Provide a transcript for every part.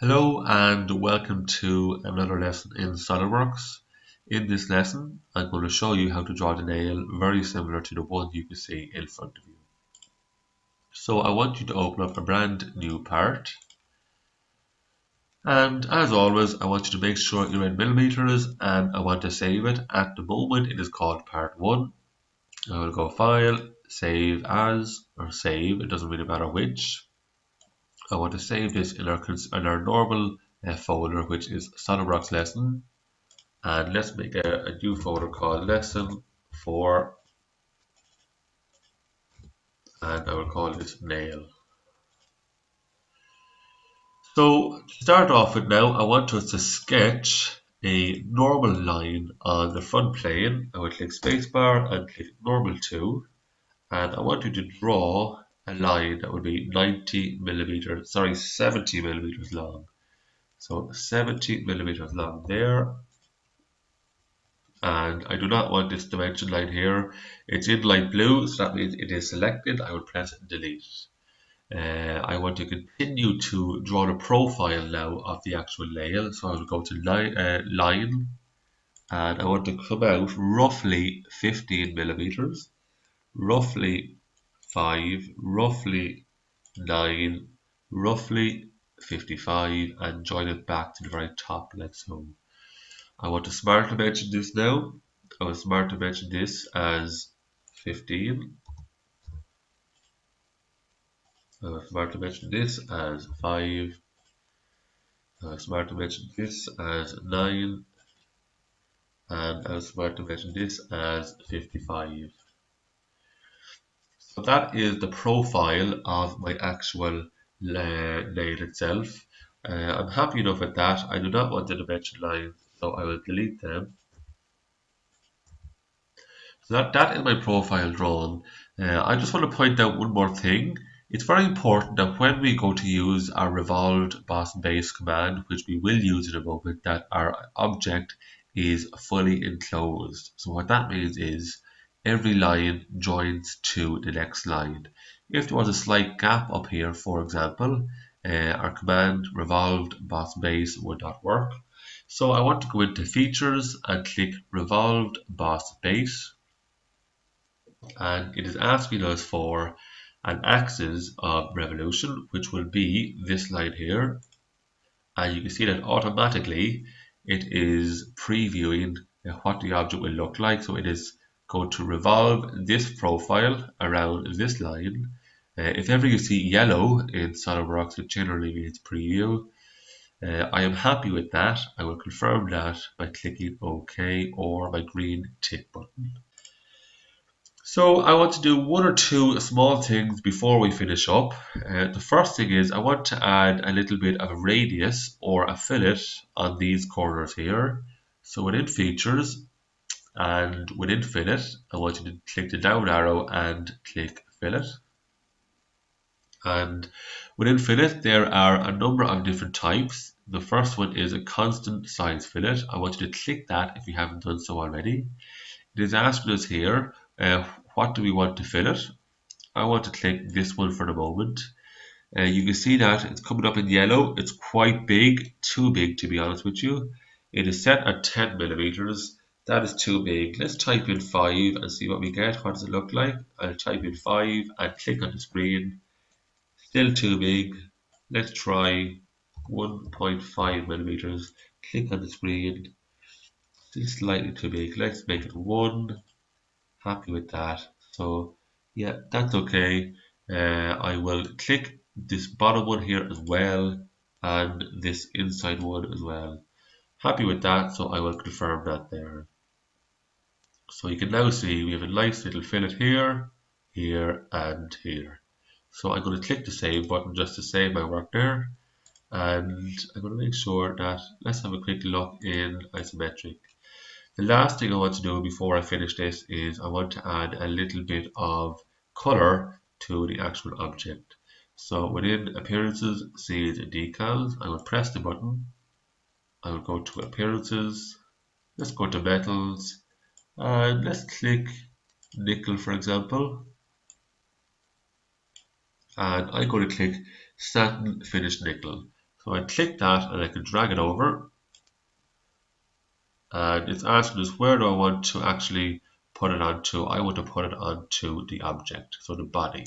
Hello and welcome to another lesson in SOLIDWORKS. In this lesson, I'm going to show you how to draw the nail very similar to the one you can see in front of you. So I want you to open up a brand new part, and as always I want you to make sure you're in millimeters and I want to save it. At the moment it is called part 1. I will go File, Save As, or Save, it doesn't really matter which. I want to save this in our normal folder, which is SOLIDWORKS lesson. And let's make a new folder called lesson 4, and I will call this nail. So to start off with now, I want us to sketch a normal line on the front plane. I will click spacebar and click normal 2, and I want you to draw a line that would be 70 millimeters long. So 70 millimeters long there. And I do not want this dimension line here. It's in light blue, so that means it is selected. I will press delete. I want to continue to draw the profile now of the actual nail, so I will go to line, and I want to come out roughly 15 millimeters, roughly 5, roughly 9, roughly 55, and join it back to the very top like so. I want to smart dimension this now. I will smart dimension this as 15. I will smart dimension this as 5. I will smart dimension this as 9. And I will smart dimension this as 55. So that is the profile of my actual nail itself. I'm happy enough with that. I do not want the dimension lines, so I will delete them. So that is my profile drawn. I just want to point out one more thing. It's very important that when we go to use our revolved boss base command, which we will use in a moment, that our object is fully enclosed. So what that means is every line joins to the next line. If there was a slight gap up here, for example, our command revolved boss base would not work. So I want to go into features and click revolved boss base, and it is asking us for an axis of revolution, which will be this line here, and you can see that automatically it is previewing what the object will look like. So it is going to revolve this profile around this line. If ever you see yellow in SOLIDWORKS, it generally means preview. I am happy with that. I will confirm that by clicking OK or my green tick button. So I want to do one or two small things before we finish up. The first thing is I want to add a little bit of a radius or a fillet on these corners here. So within features and within fillet, I want you to click the down arrow and click fillet. And within fillet there are a number of different types. The first one is a constant size fillet. I want you to click that if you haven't done so already. It is asking us here, what do we want to fillet? I want to click this one for the moment. You can see that it's coming up in yellow. It's quite big, too big to be honest with you. It is set at 10 millimeters. That is too big. Let's type in 5 and see what we get. What does it look like? I'll type in 5 and click on the screen. Still too big. Let's try 1.5 millimeters. Click on the screen. Still slightly too big. Let's make it 1. Happy with that. So yeah, that's okay. I will click this bottom one here as well, and this inside one as well. Happy with that, so I will confirm that there. So you can now see we have a nice little fillet here, here, and here. So I'm going to click the save button just to save my work there, and I'm going to make sure that, let's have a quick look in isometric. The last thing I want to do before I finish this is I want to add a little bit of color to the actual object. So within appearances, scenes and decals, I will press the button. I will go to appearances. Let's go to metals and let's click nickel for example. And I'm going to click satin finished nickel. So I click that and I can drag it over, and it's asking us where do I want to actually put it onto. I want to put it onto the object, so the body.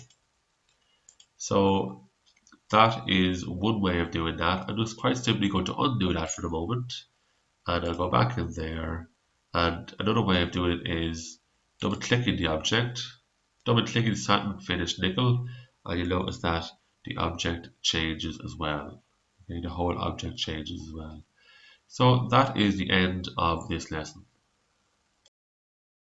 So that is one way of doing that. I'm just quite simply going to undo that for the moment, and I'll go back in there. And another way of doing it is double clicking the object, double clicking satin finish nickel, and you'll notice that the object changes as well. Okay, the whole object changes as well. So that is the end of this lesson.